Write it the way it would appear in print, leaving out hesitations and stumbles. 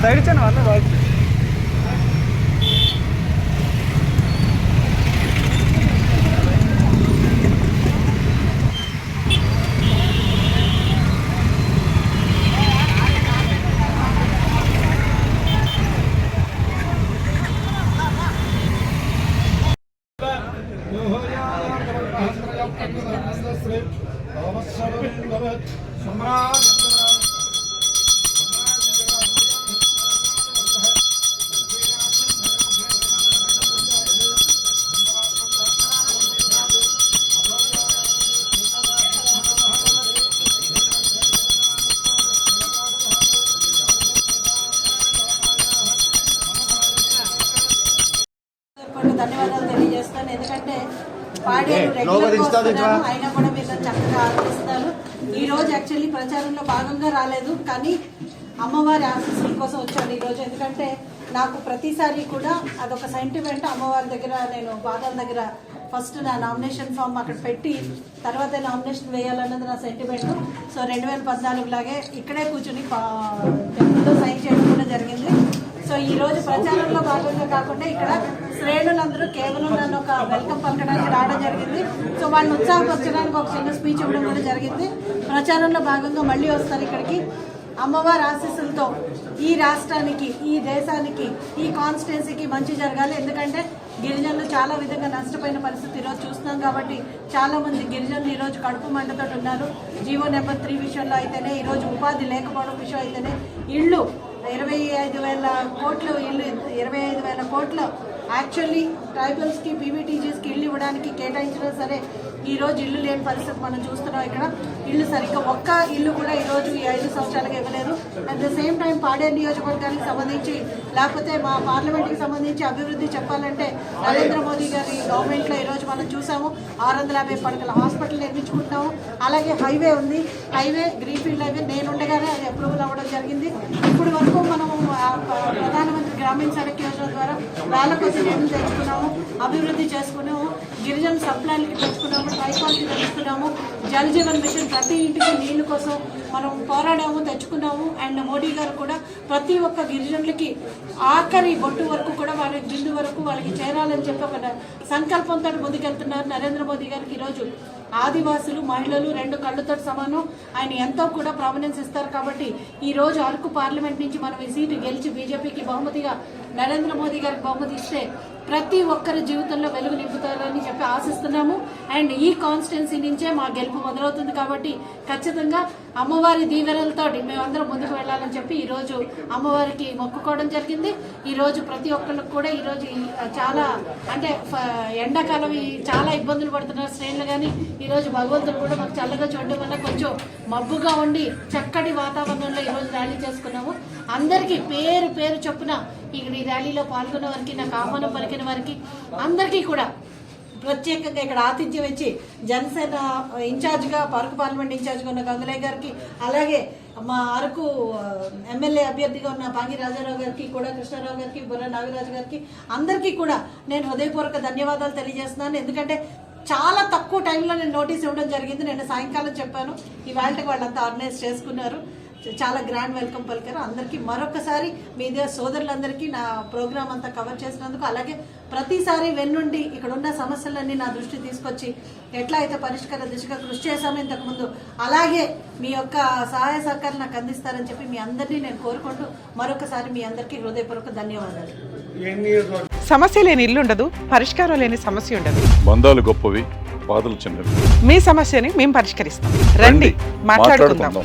Side ఇచ్చాను వాళ్ళ వాళ్ళు ధన్యవాదాలు తెలియజేస్తాను. ఎందుకంటే పాడేరు అయినా కూడా మీరు చక్కగా ఆదరిస్తారు. ఈ రోజు యాక్చువల్లీ ప్రచారంలో భాగంగా రాలేదు, కానీ అమ్మవారి ఆశీస్సుల కోసం వచ్చాను ఈరోజు. ఎందుకంటే నాకు ప్రతిసారి కూడా అదొక సెంటిమెంట్. అమ్మవారి దగ్గర నేను పాదాల దగ్గర ఫస్ట్ నా నామినేషన్ ఫామ్ అక్కడ పెట్టి తర్వాత నామినేషన్ వేయాలన్నది నా సెంటిమెంట్. సో 2014 లాగే ఇక్కడే కూర్చుని టెంపుల్లో సైన్ చేయడం కూడా జరిగింది. సో ఈ రోజు ప్రచారంలో భాగంగా కాకుండా ఇక్కడ శ్రేణులందరూ కేవలం నన్ను ఒక వెల్కమ్ పలకడానికి రావడం జరిగింది. సో వాళ్ళని ఉత్సాహపరచడానికి ఒక చిన్న స్పీచ్ ఇవ్వడం కూడా జరిగింది. ప్రచారంలో భాగంగా మళ్ళీ వస్తారు ఇక్కడికి. అమ్మవారి ఆశీస్సులతో ఈ రాష్ట్రానికి, ఈ దేశానికి, ఈ కాన్స్టిట్యున్సీకి మంచి జరగాలి. ఎందుకంటే గిరిజనులు చాలా విధంగా నష్టపోయిన పరిస్థితి ఈరోజు చూస్తున్నాం. కాబట్టి చాలా మంది గిరిజనులు ఈరోజు కడుపు మంటతో ఉన్నారు. జీవో నెంబర్ 3 విషయంలో అయితేనే, ఈరోజు ఉపాధి లేకపోవడం విషయం అయితేనే, ఇళ్ళు 25,000 కోట్లు, ఇల్లు 25,000 కోట్లు యాక్చువల్లీ ట్రైబల్స్కి, పీవీటీజీస్కి ఇల్లు ఇవ్వడానికి కేటాయించినా సరే ఈరోజు ఇల్లు లేని పరిస్థితి మనం చూస్తున్నాం. ఇక్కడ ఇల్లు సరిగ్గా ఒక్క ఇల్లు కూడా ఈరోజు ఈ 5 సంవత్సరాలుగా ఇవ్వలేదు. At the same time Paderu నియోజకవర్గానికి సంబంధించి, లేకపోతే మా పార్లమెంట్కి సంబంధించి అభివృద్ధి చెప్పాలంటే నరేంద్ర మోదీ గారి గవర్నమెంట్లో ఈరోజు మనం చూసాము 650 పడకల హాస్పిటల్ నిర్మించుకుంటాము. అలాగే హైవే ఉంది, హైవే గ్రీన్ఫీల్డ్ హైవే నేనుండగానే అది అప్రూవల్ అవ్వడం జరిగింది. ఇప్పుడు వరకు మనము ప్రధానమంత్రి గ్రామీణ సడక్ యోజన ద్వారా వేల కొద్ది నిధులు తెచ్చుకున్నాము, అభివృద్ధి చేసుకున్నాము, గిరిజన సప్లైలకి తెచ్చుకున్నాము, ట్రైపాల్కి తెచ్చుకున్నాము, జల్ జీవన్ మిషన్ ప్రతి ఇంటికి నీళ్ళ కోసం మనం పోరాడాము, తెచ్చుకున్నాము. అండ్ మోడీ గారు కూడా ప్రతి ఒక్క గిరిజనులకి ఆఖరి బొట్టు వరకు కూడా వాళ్ళ బిందు వరకు వాళ్ళకి చేరాలని చెప్పి ఒక సంకల్పంతో ముందుకెళ్తున్నారు నరేంద్ర మోదీ గారికి. ఈరోజు ఆదివాసులు, మహిళలు 2 కళ్ళతో సమానం. ఆయన ఎంతో కూడా ప్రామినెన్స్ ఇస్తారు. కాబట్టి ఈరోజు అరకు పార్లమెంట్ నుంచి మనం ఈ సీటు గెలిచి బీజేపీకి బహుమతిగా నరేంద్ర మోదీ గారికి బహుమతి ఇస్తే ప్రతి ఒక్కరి జీవితంలో వెలుగు నింపుతారని చెప్పి ఆశిస్తున్నాము. అండ్ ఈ కాన్స్టిట్యున్సీ నుంచే మా గెలుపు మొదలవుతుంది. కాబట్టి ఖచ్చితంగా అమ్మవారి దీవెనలతో మేమందరం ముందుకు వెళ్ళాలని చెప్పి ఈరోజు అమ్మవారికి మొక్కుకోవడం జరిగింది. ఈరోజు ప్రతి ఒక్కరికి కూడా ఈరోజు చాలా అంటే ఎండాకాలం చాలా ఇబ్బందులు పడుతున్నారు శ్రేణులు. కానీ ఈరోజు భగవంతుడు కూడా మాకు చల్లగా చూడడం వల్ల కొంచెం మబ్బుగా ఉండి చక్కటి వాతావరణంలో ఈరోజు ర్యాలీ చేసుకున్నాము. అందరికీ పేరు పేరు చొప్పున ఇక్కడ ఈ ర్యాలీలో పాల్గొన్న వారికి, నాకు ఆహ్వానం పలికిన వారికి అందరికీ కూడా ప్రత్యేకంగా ఇక్కడ ఆతిథ్యం ఇచ్చి జనసేన ఇన్ఛార్జ్గా, అరకు పార్లమెంట్ ఇన్ఛార్జ్గా ఉన్న గంగులయ్య గారికి, అలాగే మా అరకు ఎమ్మెల్యే అభ్యర్థిగా ఉన్న పాంగి రాజారావు గారికి కూడా, కృష్ణారావు గారికి, బుర్ర నాగరాజు గారికి అందరికీ కూడా నేను హృదయపూర్వక ధన్యవాదాలు తెలియజేస్తున్నాను. ఎందుకంటే చాలా తక్కువ టైంలో నేను నోటీస్ ఇవ్వడం జరిగింది. నేను సాయంకాలం చెప్పాను, ఇవాళకి వాళ్ళంతా ఆర్గనైజ్ చేసుకున్నారు. చాలా గ్రాండ్ వెల్కమ్ పలికారు. అందరికీ మరొకసారి మీడియా సోదరులందరికీ నా ప్రోగ్రామ్ అంతా కవర్ చేసినందుకు, అలాగే ప్రతిసారి వెన్నుండి ఇక్కడ ఉన్న సమస్యలన్నీ నా దృష్టి తీసుకొచ్చి ఎట్లా అయితే పరిష్కార దిశగా కృషి చేశామో ఇంతకుముందు, అలాగే మీ యొక్క సహాయ సహకారం నాకు అందిస్తారని చెప్పి మీ అందరినీ నేను కోరుకుంటూ మరొకసారి మీ అందరికీ హృదయపూర్వక ధన్యవాదాలు. సమస్య లేని ఇల్లు ఉండదు, పరిష్కారం లేని సమస్య ఉండదు. బంధాలు గొప్పవి, బాధలు చిన్నవి. మీ సమస్యని మేము పరిష్కరిస్తాం. రండి మాట్లాడుకుందాం.